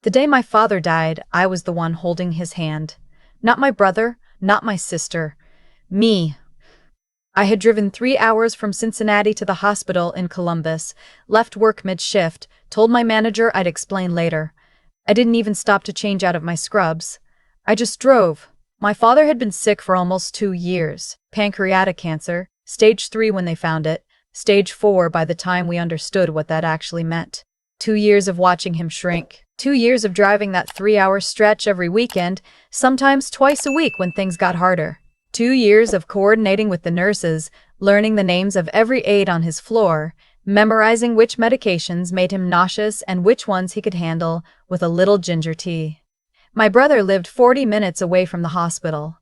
The day my father died, I was the one holding his hand. Not my brother, not my sister. Me. I had driven 3 hours from Cincinnati to the hospital in Columbus, left work mid-shift, told my manager I'd explain later. I didn't even stop to change out of my scrubs. I just drove. My father had been sick for almost 2 years. Pancreatic cancer, stage 3 when they found it, stage 4 by the time we understood what that actually meant. 2 years of watching him shrink. 2 years of driving that 3-hour stretch every weekend, sometimes twice a week when things got harder. 2 years of coordinating with the nurses, learning the names of every aide on his floor, memorizing which medications made him nauseous and which ones he could handle with a little ginger tea. My brother lived 40 minutes away from the hospital.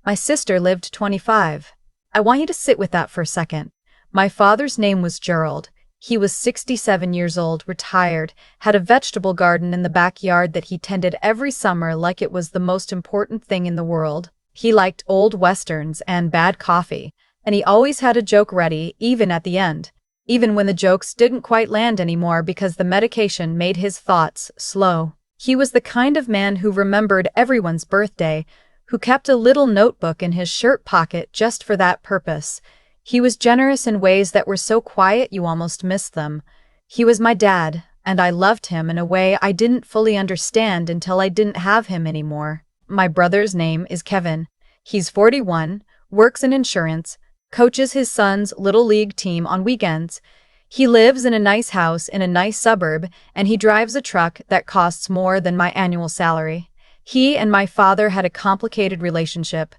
My sister lived 25. I want you to sit with that for a second. My father's name was Gerald. He was 67 years old, retired, had a vegetable garden in the backyard that he tended every summer like it was the most important thing in the world. He liked old westerns and bad coffee, and he always had a joke ready, even at the end, even when the jokes didn't quite land anymore because the medication made his thoughts slow. He was the kind of man who remembered everyone's birthday, who kept a little notebook in his shirt pocket just for that purpose. He was generous in ways that were so quiet you almost missed them. He was my dad, and I loved him in a way I didn't fully understand until I didn't have him anymore. My brother's name is Kevin. He's 41, works in insurance, coaches his son's little league team on weekends. He lives in a nice house in a nice suburb, and he drives a truck that costs more than my annual salary. He and my father had a complicated relationship.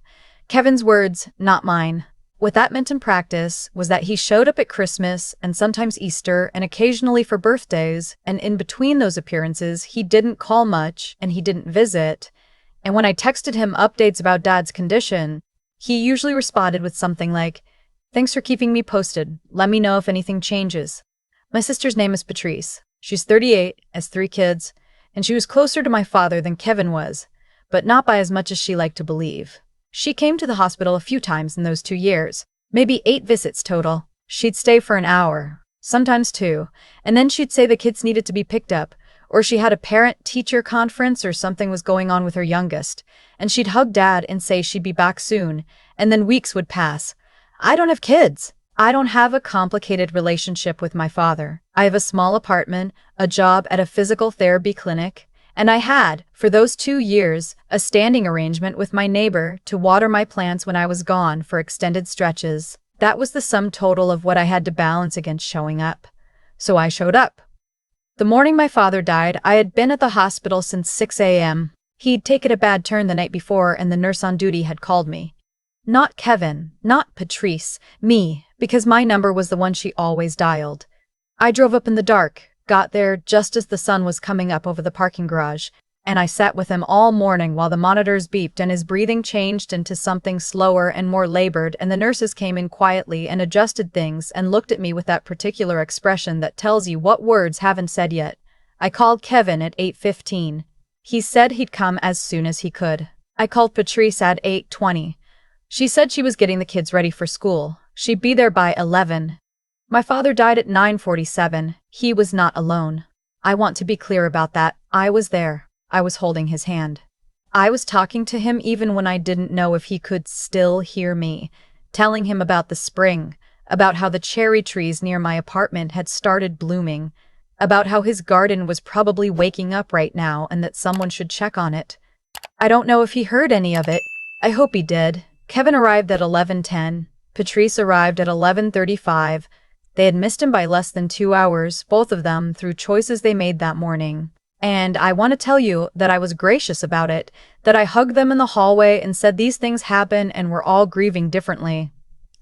Kevin's words, not mine. What that meant in practice was that he showed up at Christmas and sometimes Easter and occasionally for birthdays, and in between those appearances, he didn't call much and he didn't visit. And when I texted him updates about Dad's condition, he usually responded with something like, "Thanks for keeping me posted. Let me know if anything changes." My sister's name is Patrice. She's 38, has 3 kids, and she was closer to my father than Kevin was, but not by as much as she liked to believe. She came to the hospital a few times in those 2 years, maybe 8 visits total. She'd stay for an hour, sometimes 2, and then she'd say the kids needed to be picked up, or she had a parent-teacher conference or something was going on with her youngest, and she'd hug Dad and say she'd be back soon, and then weeks would pass. I don't have kids. I don't have a complicated relationship with my father. I have a small apartment, a job at a physical therapy clinic, and I had, for those 2 years, a standing arrangement with my neighbor to water my plants when I was gone for extended stretches. That was the sum total of what I had to balance against showing up. So I showed up. The morning my father died, I had been at the hospital since 6 a.m. He'd taken a bad turn the night before and the nurse on duty had called me. Not Kevin, not Patrice, me, because my number was the one she always dialed. I drove up in the dark, got there just as the sun was coming up over the parking garage, and I sat with him all morning while the monitors beeped and his breathing changed into something slower and more labored, and the nurses came in quietly and adjusted things and looked at me with that particular expression that tells you what words haven't said yet. I called Kevin at 8:15. He said he'd come as soon as he could. I called Patrice at 8:20. She said she was getting the kids ready for school. She'd be there by 11. My father died at 9:47. He was not alone. I want to be clear about that. I was there. I was holding his hand. I was talking to him even when I didn't know if he could still hear me, telling him about the spring, about how the cherry trees near my apartment had started blooming, about how his garden was probably waking up right now and that someone should check on it. I don't know if he heard any of it. I hope he did. Kevin arrived at 11:10. Patrice arrived at 11:35. They had missed him by less than 2 hours, both of them, through choices they made that morning. And I want to tell you that I was gracious about it, that I hugged them in the hallway and said these things happen and we're all grieving differently.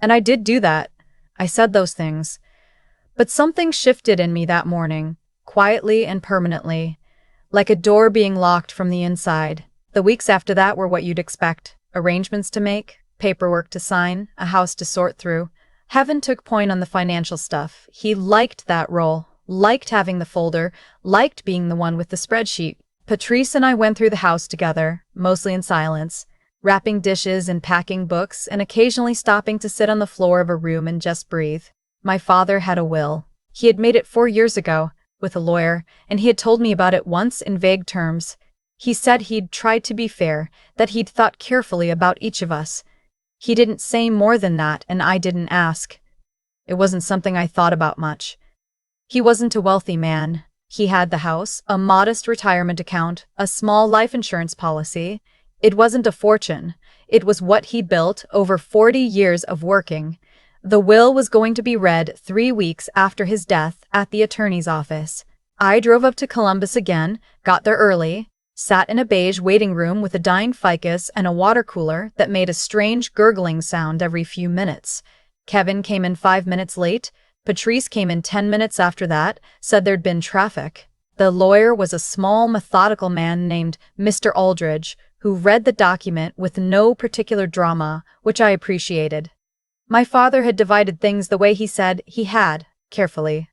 And I did do that. I said those things. But something shifted in me that morning, quietly and permanently, like a door being locked from the inside. The weeks after that were what you'd expect. Arrangements to make, paperwork to sign, a house to sort through. Heaven took point on the financial stuff. He liked that role, liked having the folder, liked being the one with the spreadsheet. Patrice and I went through the house together, mostly in silence, wrapping dishes and packing books and occasionally stopping to sit on the floor of a room and just breathe. My father had a will. He had made it 4 years ago, with a lawyer, and he had told me about it once in vague terms. He said he'd tried to be fair, that he'd thought carefully about each of us. He didn't say more than that, and I didn't ask. It wasn't something I thought about much. He wasn't a wealthy man. He had the house, a modest retirement account, a small life insurance policy. It wasn't a fortune. It was what he built over 40 years of working. The will was going to be read 3 weeks after his death at the attorney's office. I drove up to Columbus again, got there early, sat in a beige waiting room with a dying ficus and a water cooler that made a strange gurgling sound every few minutes. Kevin came in 5 minutes late. Patrice came in 10 minutes after that, said there'd been traffic. The lawyer was a small, methodical man named Mr. Aldridge, who read the document with no particular drama, which I appreciated. My father had divided things the way he said he had, carefully.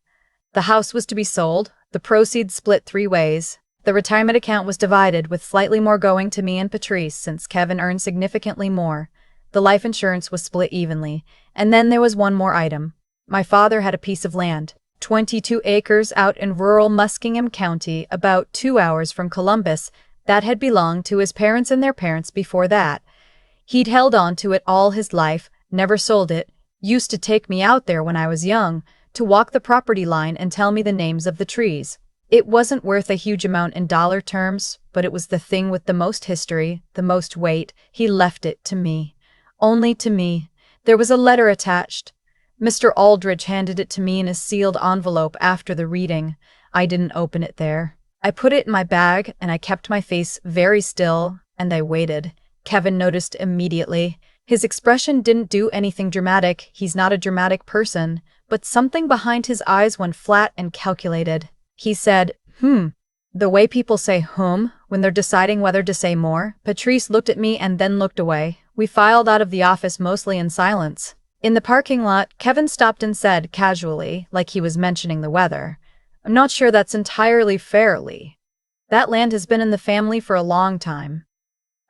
The house was to be sold, the proceeds split 3 ways. The retirement account was divided, with slightly more going to me and Patrice since Kevin earned significantly more. The life insurance was split evenly, and then there was one more item. My father had a piece of land, 22 acres out in rural Muskingum County, about 2 hours from Columbus, that had belonged to his parents and their parents before that. He'd held on to it all his life, never sold it, used to take me out there when I was young, to walk the property line and tell me the names of the trees. It wasn't worth a huge amount in dollar terms, but it was the thing with the most history, the most weight. He left it to me. Only to me. There was a letter attached. Mr. Aldridge handed it to me in a sealed envelope after the reading. I didn't open it there. I put it in my bag, and I kept my face very still, and I waited. Kevin noticed immediately. His expression didn't do anything dramatic. He's not a dramatic person, but something behind his eyes went flat and calculated. He said, the way people say when they're deciding whether to say more. Patrice looked at me and then looked away. We filed out of the office mostly in silence. In the parking lot, Kevin stopped and said, casually, like he was mentioning the weather, "I'm not sure that's entirely fair, Lee. That land has been in the family for a long time."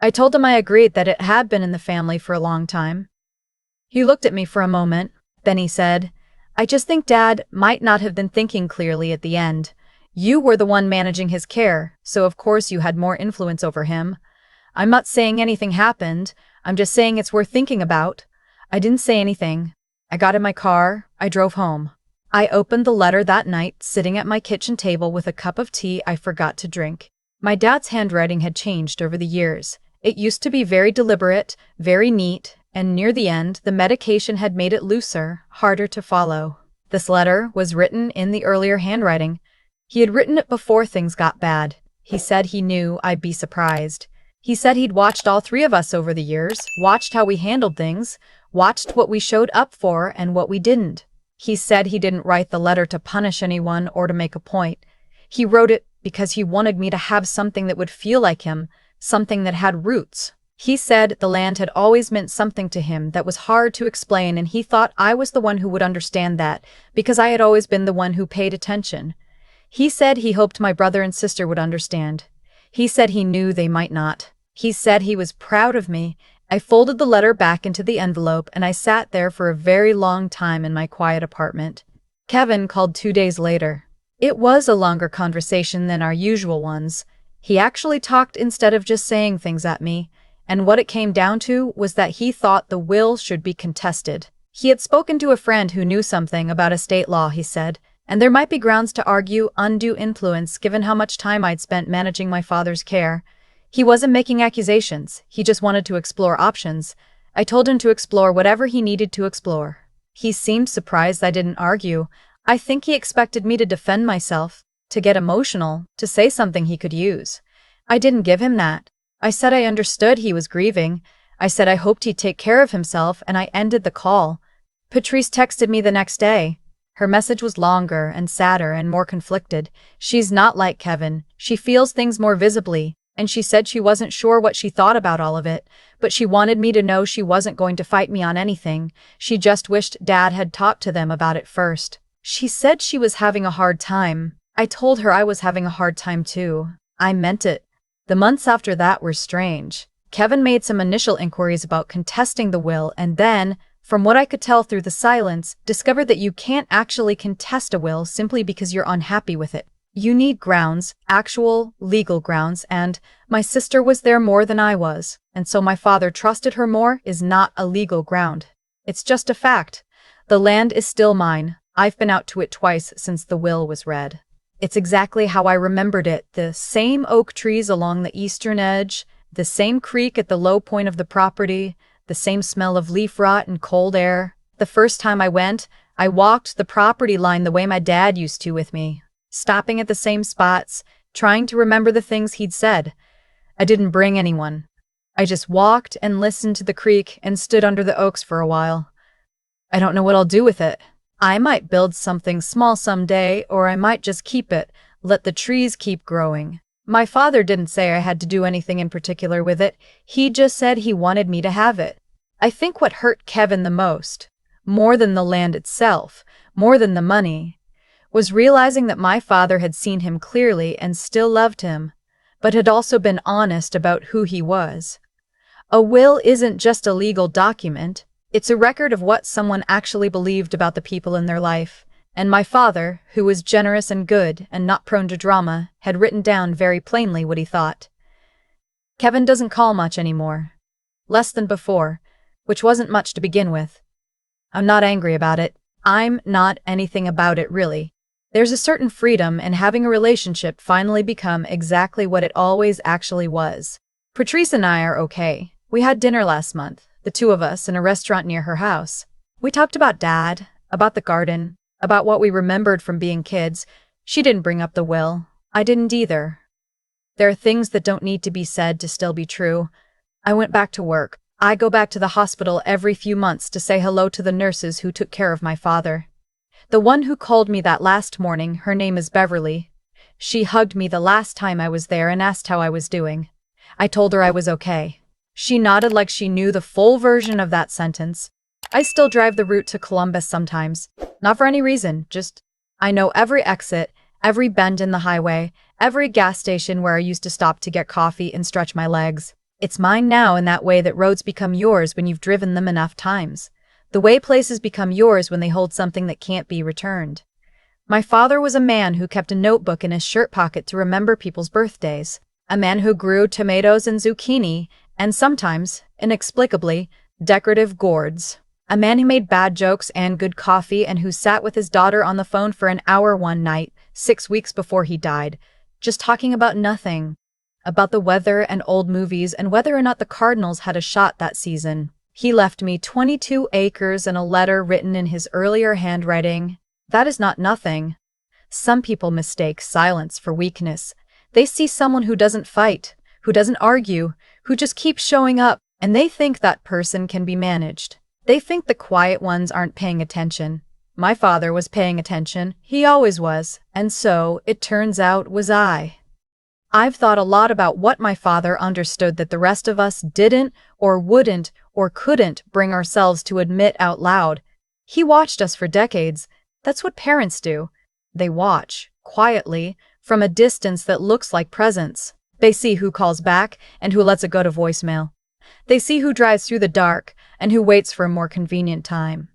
I told him I agreed that it had been in the family for a long time. He looked at me for a moment, then he said, "I just think Dad might not have been thinking clearly at the end. You were the one managing his care, so of course you had more influence over him. I'm not saying anything happened, I'm just saying it's worth thinking about." I didn't say anything. I got in my car, I drove home. I opened the letter that night, sitting at my kitchen table with a cup of tea I forgot to drink. My dad's handwriting had changed over the years. It used to be very deliberate, very neat, and near the end, the medication had made it looser, harder to follow. This letter was written in the earlier handwriting. He had written it before things got bad. He said he knew I'd be surprised. He said he'd watched all 3 of us over the years, watched how we handled things, watched what we showed up for and what we didn't. He said he didn't write the letter to punish anyone or to make a point. He wrote it because he wanted me to have something that would feel like him, something that had roots. He said the land had always meant something to him that was hard to explain, and he thought I was the one who would understand that, because I had always been the one who paid attention. He said he hoped my brother and sister would understand. He said he knew they might not. He said he was proud of me. I folded the letter back into the envelope, and I sat there for a very long time in my quiet apartment. Kevin called 2 days later. It was a longer conversation than our usual ones. He actually talked instead of just saying things at me, and what it came down to was that he thought the will should be contested. He had spoken to a friend who knew something about estate law, he said, and there might be grounds to argue undue influence given how much time I'd spent managing my father's care. He wasn't making accusations, he just wanted to explore options. I told him to explore whatever he needed to explore. He seemed surprised I didn't argue. I think he expected me to defend myself, to get emotional, to say something he could use. I didn't give him that. I said I understood he was grieving. I said I hoped he'd take care of himself, and I ended the call. Patrice texted me the next day. Her message was longer and sadder and more conflicted. She's not like Kevin. She feels things more visibly, and she said she wasn't sure what she thought about all of it, but she wanted me to know she wasn't going to fight me on anything. She just wished Dad had talked to them about it first. She said she was having a hard time. I told her I was having a hard time too. I meant it. The months after that were strange. Kevin made some initial inquiries about contesting the will, and then, from what I could tell through the silence, discovered that you can't actually contest a will simply because you're unhappy with it. You need grounds, actual, legal grounds, and my sister was there more than I was, and so my father trusted her more is not a legal ground. It's just a fact. The land is still mine. I've been out to it twice since the will was read. It's exactly how I remembered it, the same oak trees along the eastern edge, the same creek at the low point of the property, the same smell of leaf rot and cold air. The first time I went, I walked the property line the way my dad used to with me, stopping at the same spots, trying to remember the things he'd said. I didn't bring anyone. I just walked and listened to the creek and stood under the oaks for a while. I don't know what I'll do with it. I might build something small someday, or I might just keep it, let the trees keep growing. My father didn't say I had to do anything in particular with it. He just said he wanted me to have it. I think what hurt Kevin the most, more than the land itself, more than the money, was realizing that my father had seen him clearly and still loved him, but had also been honest about who he was. A will isn't just a legal document. It's a record of what someone actually believed about the people in their life, and my father, who was generous and good and not prone to drama, had written down very plainly what he thought. Kevin doesn't call much anymore. Less than before, which wasn't much to begin with. I'm not angry about it. I'm not anything about it, really. There's a certain freedom in having a relationship finally become exactly what it always actually was. Patrice and I are okay. We had dinner last month, the two of us, in a restaurant near her house. We talked about Dad, about the garden, about what we remembered from being kids. She didn't bring up the will. I didn't either. There are things that don't need to be said to still be true. I went back to work. I go back to the hospital every few months to say hello to the nurses who took care of my father. The one who called me that last morning, her name is Beverly. She hugged me the last time I was there and asked how I was doing. I told her I was okay. She nodded like she knew the full version of that sentence. I still drive the route to Columbus sometimes. Not for any reason, just I know every exit, every bend in the highway, every gas station where I used to stop to get coffee and stretch my legs. It's mine now in that way that roads become yours when you've driven them enough times. The way places become yours when they hold something that can't be returned. My father was a man who kept a notebook in his shirt pocket to remember people's birthdays. A man who grew tomatoes and zucchini, and sometimes, inexplicably, decorative gourds. A man who made bad jokes and good coffee and who sat with his daughter on the phone for an hour one night, 6 weeks before he died, just talking about nothing. About the weather and old movies and whether or not the Cardinals had a shot that season. He left me 22 acres and a letter written in his earlier handwriting. That is not nothing. Some people mistake silence for weakness. They see someone who doesn't fight, who doesn't argue, who just keeps showing up, and they think that person can be managed. They think the quiet ones aren't paying attention. My father was paying attention. He always was. And so, it turns out, was I. I've thought a lot about what my father understood that the rest of us didn't, or wouldn't, or couldn't bring ourselves to admit out loud. He watched us for decades. That's what parents do. They watch, quietly, from a distance that looks like presence. They see who calls back and who lets it go to voicemail. They see who drives through the dark and who waits for a more convenient time.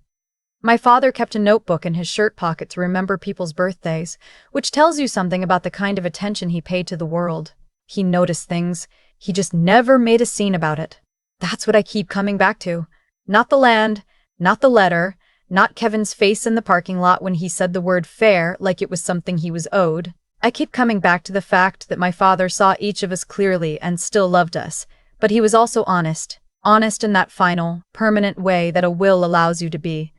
My father kept a notebook in his shirt pocket to remember people's birthdays, which tells you something about the kind of attention he paid to the world. He noticed things. He just never made a scene about it. That's what I keep coming back to. Not the land, not the letter, not Kevin's face in the parking lot when he said the word fair like it was something he was owed. I keep coming back to the fact that my father saw each of us clearly and still loved us, but he was also honest. Honest in that final, permanent way that a will allows you to be.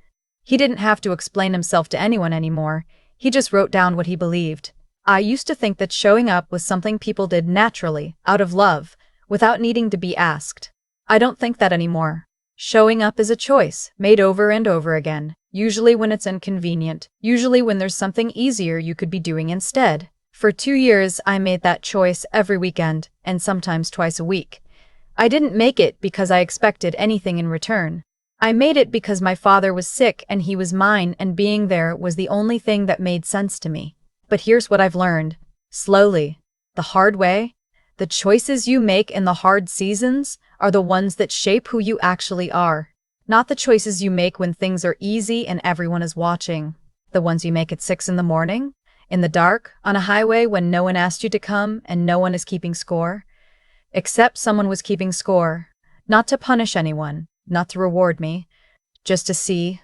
He didn't have to explain himself to anyone anymore. He just wrote down what he believed. I used to think that showing up was something people did naturally, out of love, without needing to be asked. I don't think that anymore. Showing up is a choice, made over and over again, usually when it's inconvenient, usually when there's something easier you could be doing instead. For 2 years, I made that choice every weekend, and sometimes twice a week. I didn't make it because I expected anything in return. I made it because my father was sick and he was mine, and being there was the only thing that made sense to me. But here's what I've learned. Slowly. The hard way. The choices you make in the hard seasons are the ones that shape who you actually are. Not the choices you make when things are easy and everyone is watching. The ones you make at 6 in the morning, in the dark, on a highway when no one asked you to come and no one is keeping score. Except someone was keeping score. Not to punish anyone, not to reward me, just to see.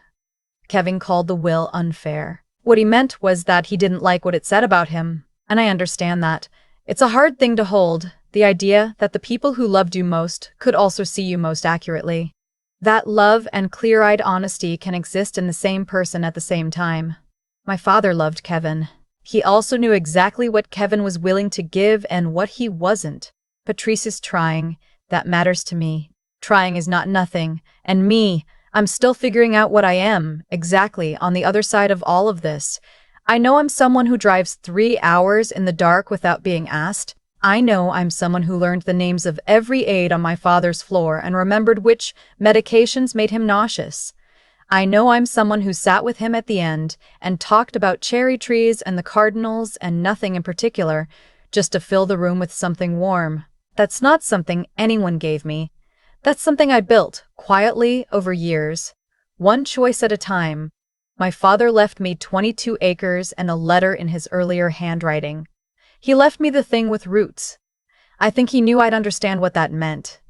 Kevin called the will unfair. What he meant was that he didn't like what it said about him, and I understand that. It's a hard thing to hold, the idea that the people who loved you most could also see you most accurately. That love and clear-eyed honesty can exist in the same person at the same time. My father loved Kevin. He also knew exactly what Kevin was willing to give and what he wasn't. Patrice is trying. That matters to me. Trying is not nothing. And me, I'm still figuring out what I am, exactly, on the other side of all of this. I know I'm someone who drives 3 hours in the dark without being asked. I know I'm someone who learned the names of every aide on my father's floor and remembered which medications made him nauseous. I know I'm someone who sat with him at the end and talked about cherry trees and the cardinals and nothing in particular, just to fill the room with something warm. That's not something anyone gave me. That's something I built, quietly, over years. One choice at a time. My father left me 22 acres and a letter in his earlier handwriting. He left me the thing with roots. I think he knew I'd understand what that meant.